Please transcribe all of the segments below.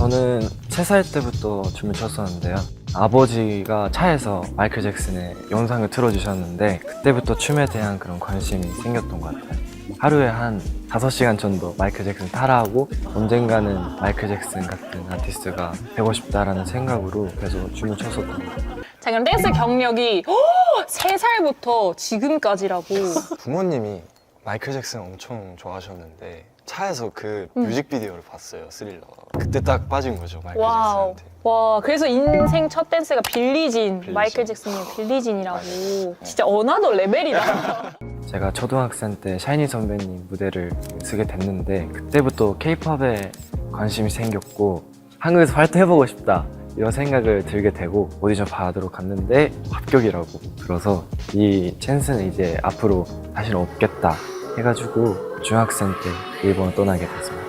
저는 3살 때부터 춤을 췄었는데요. 아버지가 차에서 마이클 잭슨의 영상을 틀어주셨는데 그때부터 춤에 대한 그런 관심이 생겼던 것 같아요. 하루에 한 5시간 정도 마이클 잭슨 따라하고 언젠가는 마이클 잭슨 같은 아티스트가 되고 싶다라는 생각으로 계속 춤을 췄었던 것 같아요. 자, 그럼 댄스 경력이 3살부터 지금까지라고. 부모님이 마이클 잭슨 엄청 좋아하셨는데 차에서 그 뮤직비디오를 봤어요, 스릴러. 그때 딱 빠진 거죠, 마이클 와우. 잭슨한테. 와, 그래서 인생 첫 댄스가 빌리진. 빌리진. 마이클 잭슨의 빌리진이라고. 진짜 어나더 레벨이다. 제가 초등학생 때 샤이니 선배님 무대를 쓰게 됐는데 그때부터 케이팝에 관심이 생겼고 한국에서 활동해보고 싶다 이런 생각을 들게 되고 오디션 받으러 갔는데 합격이라고 들어서 이 찬스는 이제 앞으로 다시는 없겠다 해가지고 중학생 때 일본을 떠나게 됐습니다.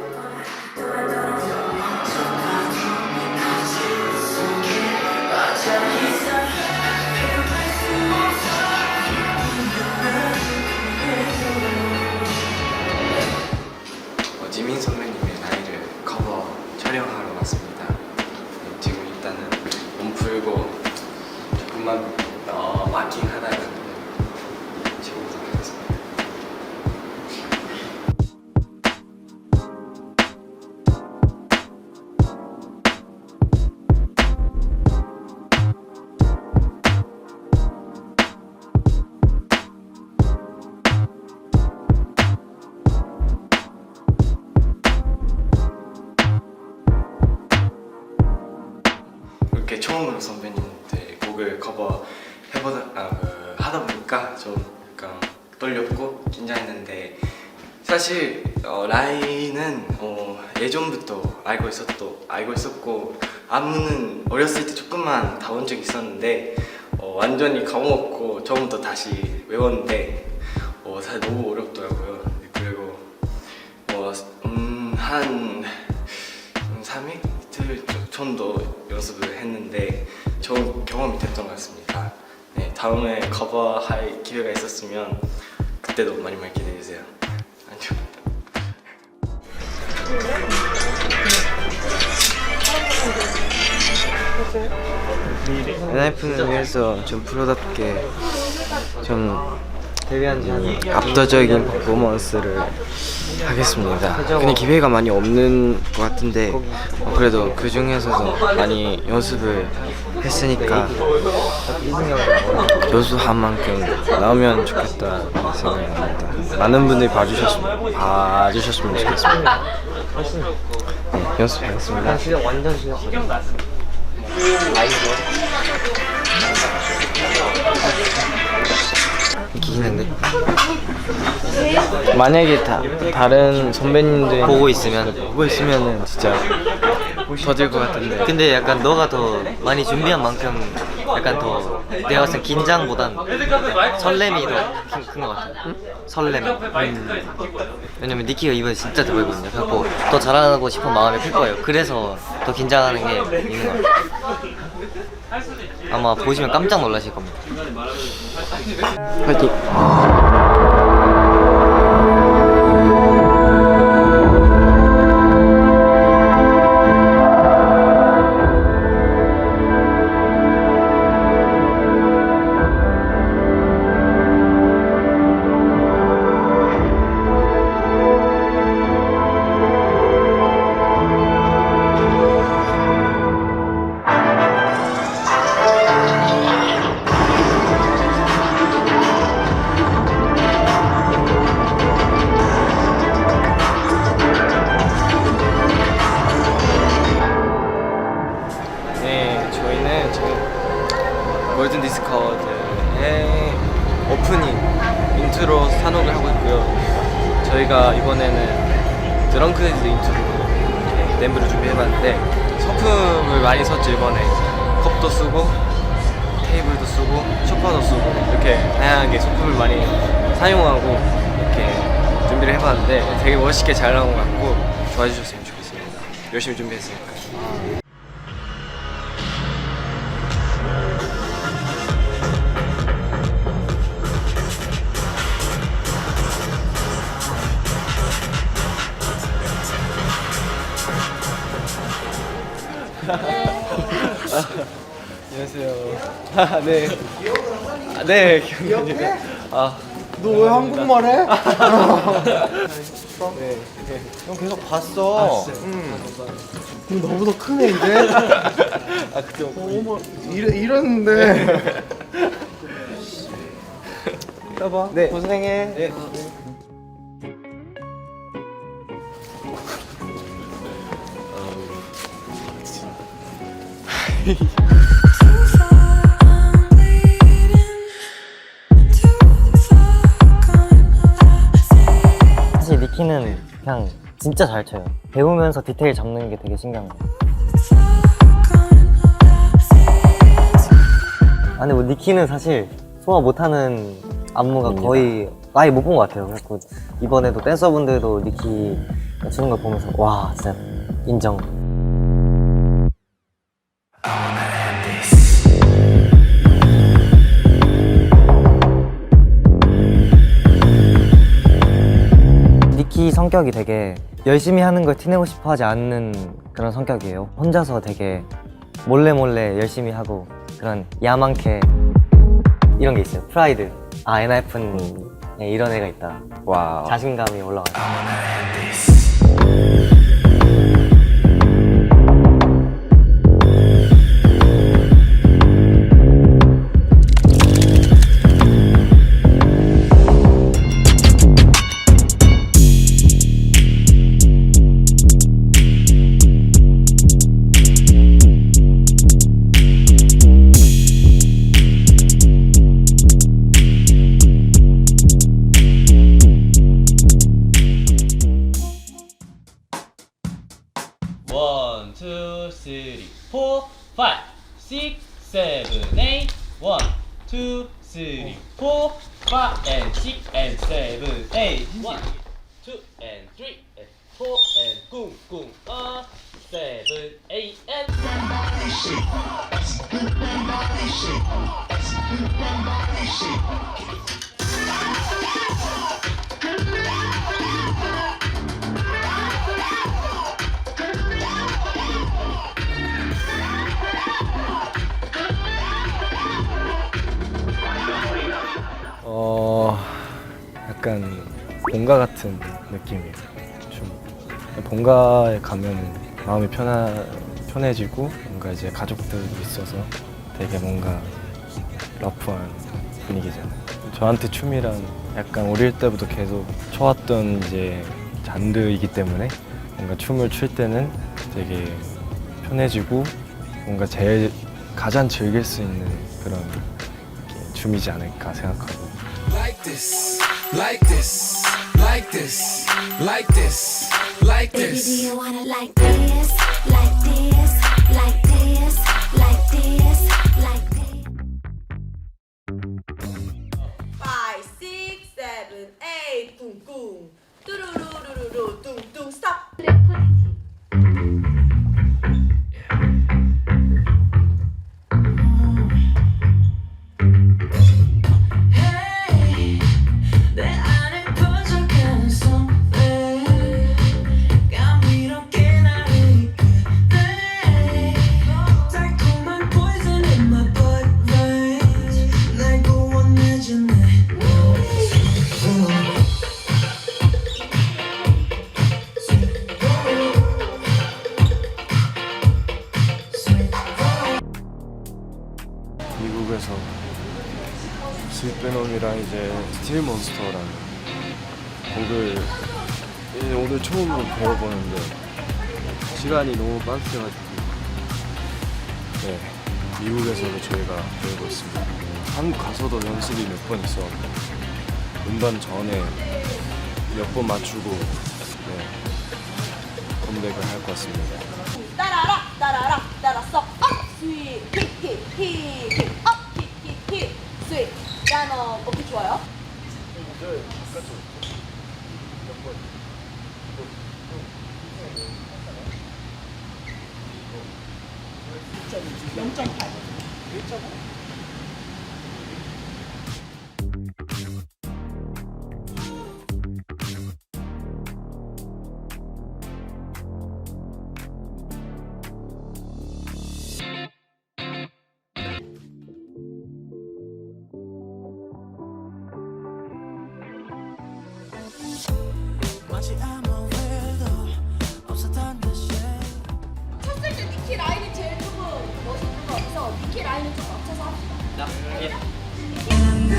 지민 선배님의 나이를 커버 촬영하러 왔습니다. 지금 일단은 몸 풀고 조금만 마킹하다가 지워보도록 하겠습니다. 이렇게 처음으로 선배님들 곡을 하다 보니까 좀 약간 떨렸고 긴장했는데 사실 라이는 예전부터 알고 있었고 안무는 어렸을 때 조금만 다운 적이 있었는데 완전히 까먹고 처음부터 다시 외웠는데 사실 너무 어렵더라고요. 그리고 한 3일? 이틀 정도 연습을 했는데 좋은 경험이 됐던 것 같습니다. 네, 다음에 커버할 기회가 있었으면 그때도 많이 기대해주세요. 안녕. 엔하이픈을 위해서 좀 프로답게 좀 압도적인 퍼포먼스를 하겠습니다. 근데 기회가 많이 없는 것 같은데 그래도 그 중에서도 많이 연습을 했으니까 요수한 만큼 나오면 좋겠다 생각합니다. 많은 분들이 봐주셨으면 좋겠습니다. 네, 연습하겠습니다. 이기는데 만약에 다른 선배님들 보고 있으면은 진짜 더 될 것 같은데. 근데 약간 너가 더 많이 준비한 만큼 약간 더 내가 봤을 땐 긴장보단 설렘이 더 큰 것 같아. 응? 설렘. 왜냐면 니키가 이번에 진짜 대박이거든요. 그래서 더 잘하고 싶은 마음이 클 거예요. 그래서 더 긴장하는 게 있는 것 같아요. 아마 보시면 깜짝 놀라실 겁니다. 화이팅! 골든 디스크 어워드의 오프닝 인트로 산옥을 하고 있고요. 저희가 이번에는 드렁크드 인트로로 댄브를 준비해봤는데 소품을 많이 썼죠. 이번에 컵도 쓰고 테이블도 쓰고 소파도 쓰고 이렇게 다양하게 소품을 많이 사용하고 이렇게 준비를 해봤는데 되게 멋있게 잘 나온 것 같고 좋아해주셨으면 좋겠습니다. 열심히 준비했으니까. 안녕하세요. 네. 네, 기억나요. 너 왜 한국말 해? 네. 형 계속 봤어. 그럼 너보다 크네 이제. 그때 어머 이랬는데. 봐봐. 네. 고생해. 네. 사실 니키는 그냥 진짜 잘 쳐요. 배우면서 디테일 잡는 게 되게 신기한 거예요. 근데 뭐 니키는 사실 소화 못하는 안무가 거의 아예 못 본 것 같아요. 그래서 이번에도 댄서분들도 니키 추는 걸 보면서 와 진짜 인정. 니키 성격이 되게 열심히 하는 걸 티내고 싶어 하지 않는 그런 성격이에요. 혼자서 되게 몰래 열심히 하고 그런 야망캐 이런 게 있어요. 프라이드. NF는 이런 애가 있다. 와. 자신감이 올라가요. One, two, three, four, five, six, seven, eight. 1, 2, 3, 4, 5 and 6 and 7, 8. 1, 2 and 3 and 4 and 꿍 꿍 7, 8 and 약간 본가 같은 느낌이에요. 좀 본가에 가면 마음이 편해지고 뭔가 이제 가족들도 있어서 되게 뭔가 러프한 분위기잖아요. 저한테 춤이란 약간 어릴 때부터 계속 춰왔던 이제 장르이기 때문에 뭔가 춤을 출 때는 되게 편해지고 뭔가 제일 가장 즐길 수 있는 그런 춤이지 않을까 생각하고. Like this, like this, like this, like this, like this. Baby, do you wanna like this, like this, like this, like this, like this? 5, 6, 7, 8, 꿍꿍. 뚜루루루루루, 뚱뚱, stop. 미국에서 슬리피놈이랑 이제 스틸몬스터라는 곡을 이제 오늘 처음으로 배워보는데 시간이 너무 빡세가지고 네, 미국에서도 저희가 배우고 있습니다. 한국 가서도 연습이 몇 번 있어갖고 음반 전에 몇 번 맞추고 네, 컴백을 할 것 같습니다. 따라라, 따라라, 따라서 업, 스윗, 힙힙힙, 업, 힙힙힙, 스윗. 피아노 어떻게 좋아요? 쳤을 때 니키 라인이 제일 조금 멋있는 거 같아서 니키 라인을 좀 맞춰서 합시다.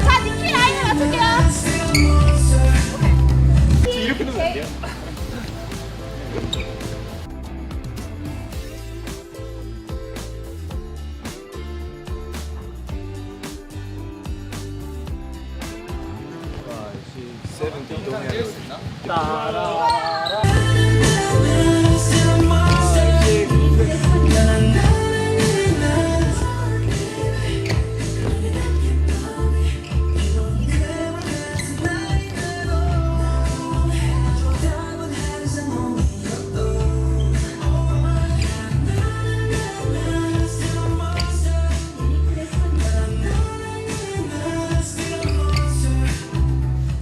자, 니키 라인을 맞출게요. 오케이. 이렇게 놓으면 안 돼요?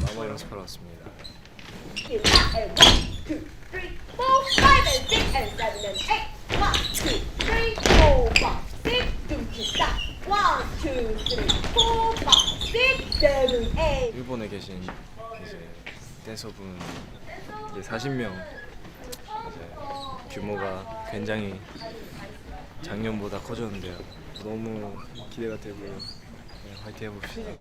마마 연습하러 왔습니다. 1, 2, 3, 4, 5, and 6, and 7, and 8. 1, 2, 3, 4, 5, 6, 2, 3, 1, 2, 3, 4, 5, 6, 7, 8. 일본에 계신 이제 댄서분 이제 40명 이제 규모가 굉장히 작년보다 커졌는데요. 너무 기대가 되고요. 네, 화이팅 해봅시다.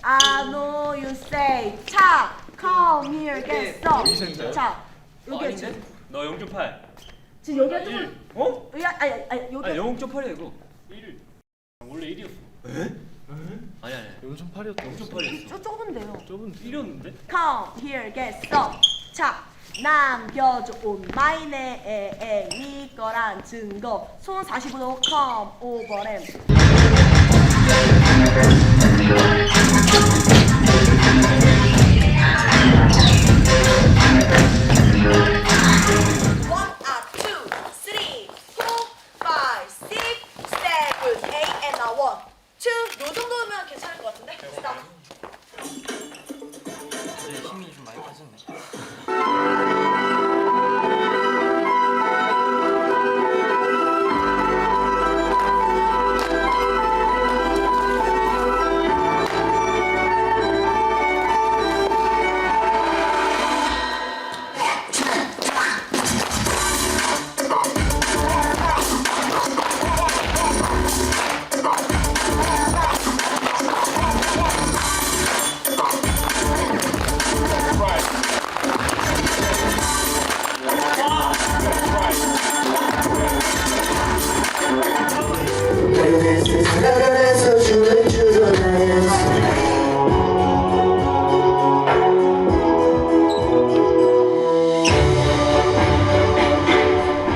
I know you say 차 come here get some 차 여기 지금 너 0.8. 지금 여기가 조금 어? 아니 여기 아니 0.8이야 이거. 1. 원래 1이었어. 에? 아니 아니. 0.8이었다. 0.8이었어. 좀 좁은데요. 좁은 1이었는데? Come here get some 차 남겨줘 온 마이네 니 거란 증거 손 45도 come over and One, two, three, four, five, six, seven, eight, and now one, two. 요 정도면 괜찮을 것 같은데? Stop. 힘이 좀 많이 빠졌네.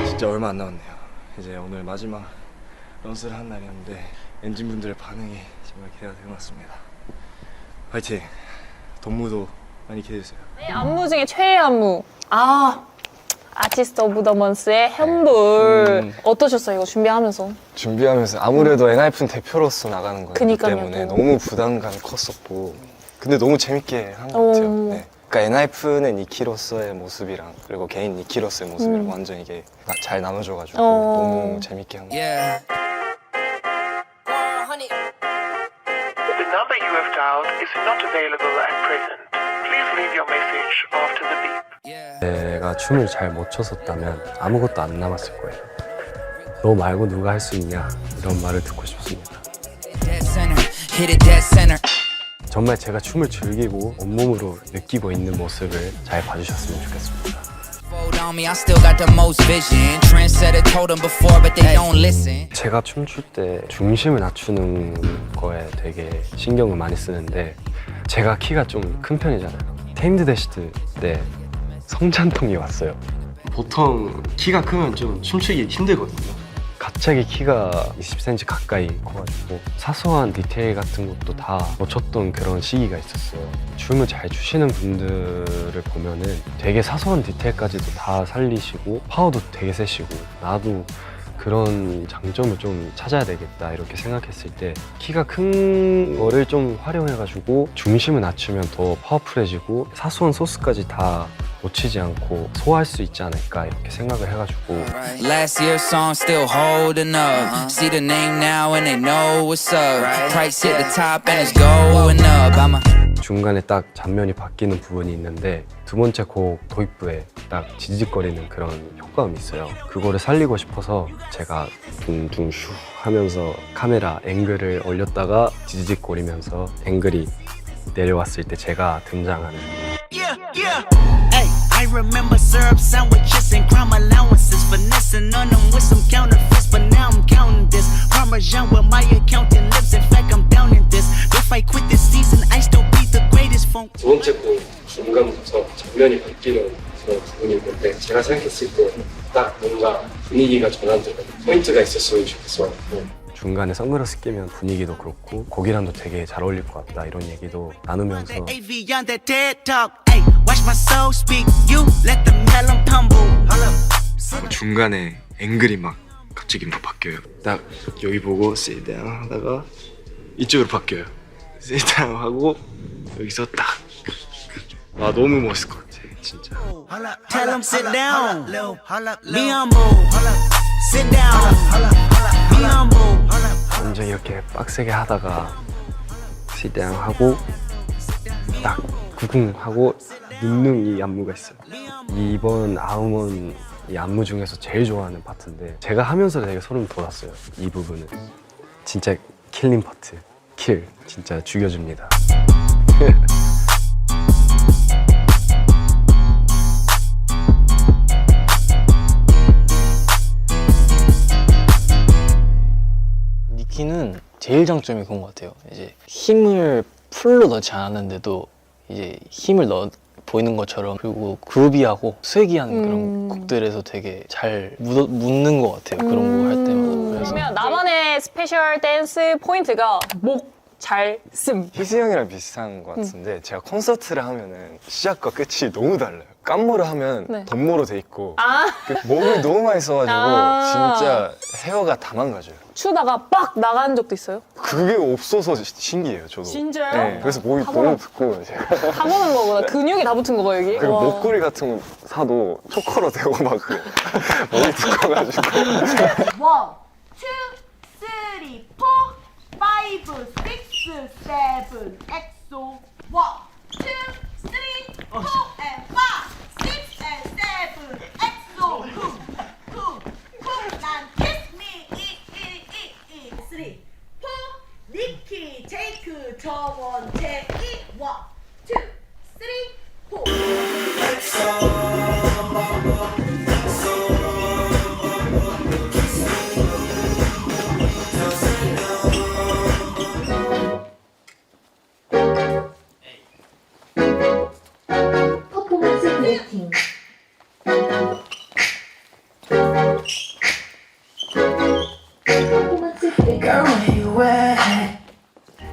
진짜 얼마 안 남았네요. 이제 오늘 마지막 런스를 한 날이었는데 엔진분들의 반응이 정말 기대가 되는 것 같습니다. 화이팅! 동무도 많이 기대해주세요. 안무 중에 최애 안무. 아티스트 오브 더 먼스의 현불. 어떠셨어요, 이거 준비하면서? 준비하면서 아무래도 엔하이픈 대표로서 나가는 거기 그니까요. 때문에 너무 부담감이 컸었고 근데 너무 재밌게 한 것 같아요. 네. 그러니까 엔하이픈의 니키로서의 모습이랑 그리고 개인 니키로서의 모습이랑 완전 이게 잘 나눠져가지고 너무 재밌게 한 것 같아요. Yeah. The number you have dialed is not available at present. Please leave your message after the beep. 내가 춤을 잘 못 췄었다면 아무것도 안 남았을 거예요. 너 말고 누가 할 수 있냐 이런 말을 듣고 싶습니다. Dead center. Hit it dead center. 정말 제가 춤을 즐기고 온몸으로 느끼고 있는 모습을 잘 봐주셨으면 좋겠습니다. Fold on me, I still got the most vision. Trendsetter told them before, but they don't listen. 제가 춤출 때 중심을 낮추는 거에 되게 신경을 많이 쓰는데 제가 키가 좀 큰 편이잖아요. 테임드 대시드 때 성찬통이 왔어요. 보통 키가 크면 좀 춤추기 힘들거든요. 갑자기 키가 20cm 가까이 커가지고 사소한 디테일 같은 것도 다 놓쳤던 그런 시기가 있었어요. 춤을 잘 추시는 분들을 보면은 되게 사소한 디테일까지도 다 살리시고 파워도 되게 세시고 나도 그런 장점을 좀 찾아야 되겠다 이렇게 생각했을 때 키가 큰 거를 좀 활용해가지고 중심을 낮추면 더 파워풀해지고 사소한 소스까지 다 놓치지 않고 소화할 수 있지 않을까 이렇게 생각을 해가지고 Last year's song still holding up. See the name now and they know what's up. Price hit the top and it's going up. I'm a 중간에 딱 잔면이 바뀌는 부분이 있는데 두 번째 곡 도입부에 딱 지직거리는 그런 효과음이 있어요. 그거를 살리고 싶어서 제가 둥둥 슈 하면서 카메라 앵글을 올렸다가 지직거리면서 앵글이 내려왔을 때 제가 등장하는 Hey, I remember syrup sandwiches and crime allowances, finessing on them with some counterfeits, but now I'm counting this Parmesan where my accountant lives. In fact, I'm down in this. If I quit this season, I still be the greatest phone. 두 번째 곡 중간부터 장면이 바뀌는 그런 부분이 있는데 제가 생각했을 때 딱 뭔가 분위기가 전환되는 포인트가 있었으면 좋겠어요. 중간에 선글라스 끼면 분위기도 그렇고 곡이랑도 되게 잘 어울릴 것 같다 이런 얘기도 나누면서 AV on that TED talk. Hey, watch my soul speak. You let the melon tumble. 중간에 앵글이 막 갑자기 막 바뀌어요. 딱 여기 보고 sit down 하다가 이쪽으로 바뀌어요. sit down 하고 여기서 딱 너무 멋있을 것 같아 진짜. Tell him sit down. Be humble. Sit down. Be humble. 먼저 이렇게 빡세게 하다가 sit down 하고 딱 구궁 하고 눅눅 이 안무가 있어요. 이번 아우먼 이 안무 중에서 제일 좋아하는 파트인데 제가 하면서 되게 소름 돋았어요. 이 부분은 진짜 킬링 파트. 킬 진짜 죽여줍니다. 니키는 제일 장점이 그런 것 같아요. 이제 힘을 풀로 넣지 않았는데도 이제 힘을 보이는 것처럼 그리고 그루비하고 스웨기한 그런 곡들에서 되게 잘 묻는 것 같아요. 그런 거 할 때마다. 그래서 그러면 나만의 스페셜 댄스 포인트가 목 잘 씀. 희수 형이랑 비슷한 것 같은데 제가 콘서트를 하면은 시작과 끝이 너무 달라요. 깜모를 하면 네. 덤모로 돼 있고 아. 목을 너무 많이 써가지고 아. 진짜 헤어가 다 망가져요. 추다가 빡 나간 적도 있어요? 그게 없어서 신기해요, 저도. 진짜요? 네, 그래서 목이 너무 붓고 제가. 타고난 거구나. 근육이 다 붙은 거 봐, 여기. 그리고 와. 목걸이 같은 거 사도 초커로 되고 막 그래. 목이 두꺼워가지고. 1, 2, 3, 4, 5, 6, 7, EXO 1, 2, 3, 4 and 5, 6 and 7 EXO 난 kiss me 3, 4 니키 제이크 정원 제이 1, 2, 3, 4 Girl, where you at?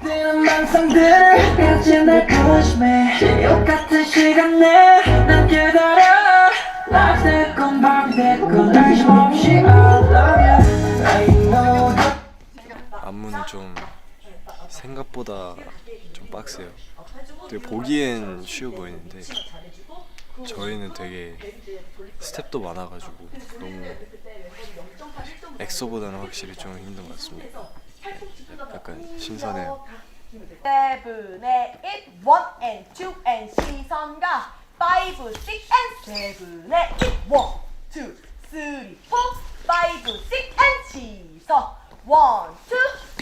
뜨는 망상들을 가진 날 push me 지옥 같은 시간 내난 기다려 날 됐건 밤이 됐건 의심 없이 I love you I know that 안무는 좀 생각보다 좀 빡세요. 되게 보기엔 쉬워 보이는데 저희는 되게 스텝도 많아가지고 너무 엑소보다는 확실히 좀 힘든 것 같습니다. 약간 신선해요. 7, 8, 1 and 2 and 시선가 5, 6 and 7, 8 1, 2, 3, 4 5, 6 and 시선 1, 2,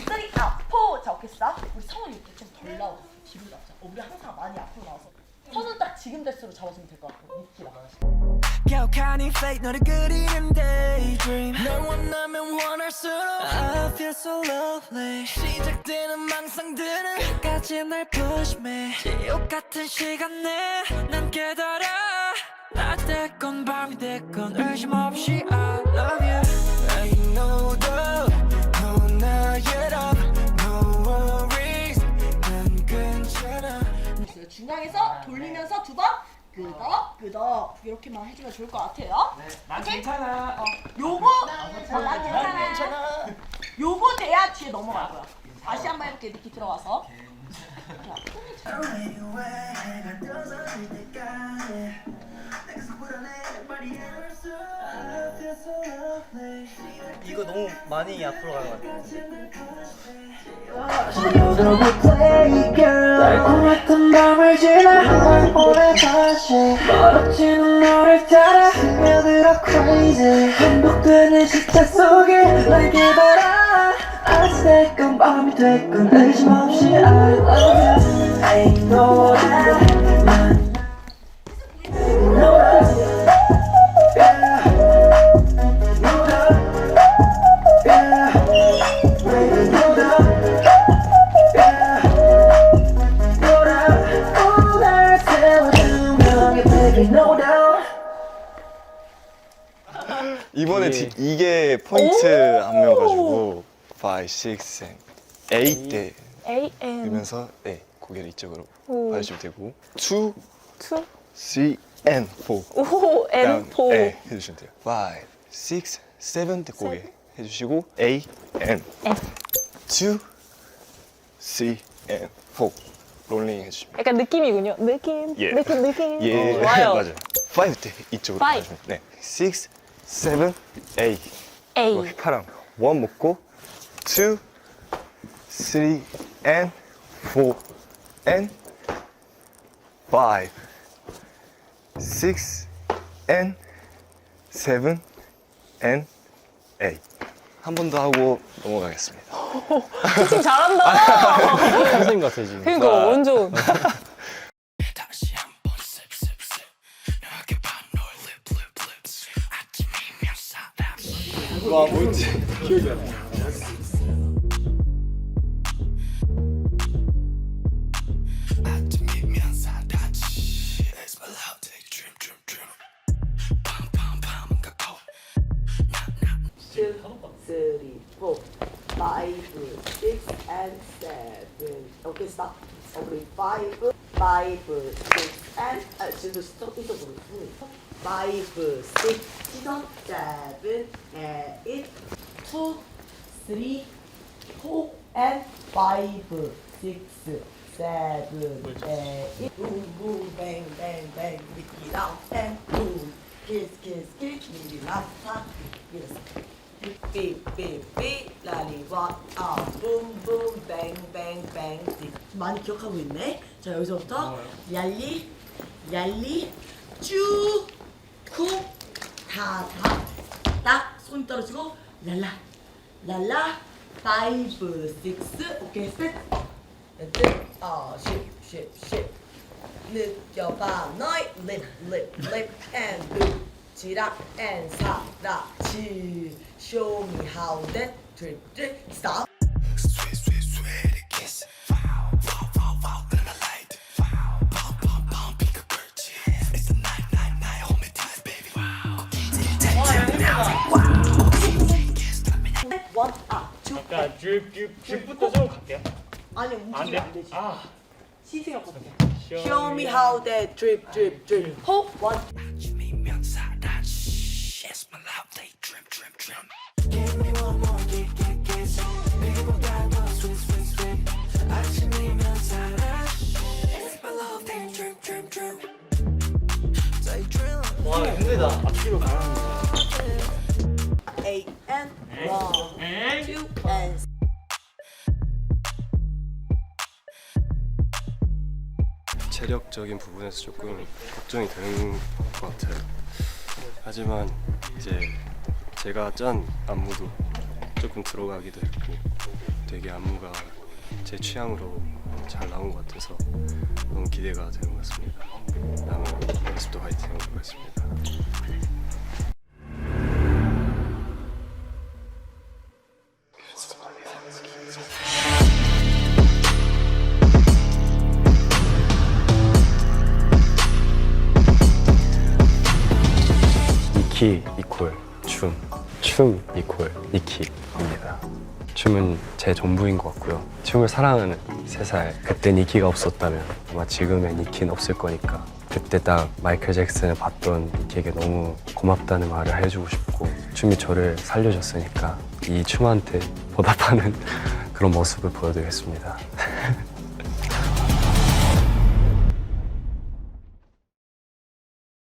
3, 앞으로 자 오케이 스탑 우리 성은 이렇게 좀 덜 나오고 뒤로 나오자 우리 항상 많이 앞으로 나와서 손은 딱 지금 대수로 잡아주면 될 것 같고 니키랑 격한 이 fate 너를 그리는 daydream 널 원하면 원할수록 I feel so lovely 시작되는 망상들은 끝까지 날 push me 지옥 같은 시간 내난 기다려 낮 됐건 밤이 됐건 의심 없이 I love you I know 넌 나의 no worries 난 괜찮아 중앙에서 돌리면서 두번 끄덕 이렇게만 해주면 좋을 것 같아요. 난 괜찮아. 요거 난 괜찮아. 요거 돼야 뒤에 넘어갈 거야. 다시 한번 해볼게. 니키 들어와서. 이거 너무 많이 앞으로 가는 것 같아. 달콤했던 밤을 지나 오늘 다시 멀어지는 너를 따라 스며들어 crazy 반복되는 시차 속에 날 기다려 아직 됐건 밤이 됐건 의심 없이 I love you I know that 이번에 이게 포인트 안무여가지고 5, 6, 8 때 AM. 이면서 네, 고개를 이쪽으로 오. 봐주시면 되고 2, 2, 3, and 4 오, and 4. 네, 해주시면 돼요. 5, 6, 7 때 고개 해주시고 A, and 2, 3, and 4 롤링 해주시면 약간 느낌이군요. 느낌. 예. 느낌. 예, 좋아요. 맞아요. 5 때 이쪽으로 Five. 봐주시면 네, 6, 7, 8 A. 파랑 1 먹고 2, 3, and 4 and 5, 6 and 7 and 8 한 번 더 하고 넘어가겠습니다. 지금 잘한다. 선생님 같아 지금. 그러니까 완전. 와 뭐였지? 기억이 안 나. Okay, stop. Okay, 5, 6, and 지금 스톱 이쪽으로. 5, 6, 시선 7, 8, 2, 3, 4, and 5, 6, 7, 8. Boom, boom, bang, bang, bang. Nicky down and boom. Kiss, kiss, kiss. Nicky last Yes. Beep, beep, beep. 라리와 boom, boom, bang, bang, bang. 많이 기억하고 있네. 자 여기서부터 얄리, 얄리, 쭉, 쿵, 타타, 딱 손 떨어지고 랄라, 랄라, 5, 6, 오케이 셋, 넷, 10. 느껴봐 너의 lip and do 지락 and 사라 지 show me how that drip stop. One up, two. 약간 줍부터 좀 갈게요. 아니 움직이면 안 되지. 아. 시생각부터. Show me how that drip. Hope one. 와 힘들다. 앞뒤로 가는 거. 8 and 1, 2 and. 체력적인 부분에서 조금 걱정이 되는 것 같아요. 하지만 이제 제가 짠 안무도 조금 들어가기도 했고 되게 안무가 제 취향으로 잘 나온 것 같아서 너무 기대가 되는 것 같습니다. 남은 연습도 화이팅 해보겠습니다. 니키 이퀄 춤 이퀄 니키입니다. 춤은 제 전부인 것 같고요. 춤을 사랑하는 3살 그때 니키가 없었다면 아마 지금의 니키는 없을 거니까 그때 딱 마이클 잭슨을 봤던 니키에게 너무 고맙다는 말을 해주고 싶고 춤이 저를 살려줬으니까 이 춤한테 보답하는 그런 모습을 보여드리겠습니다.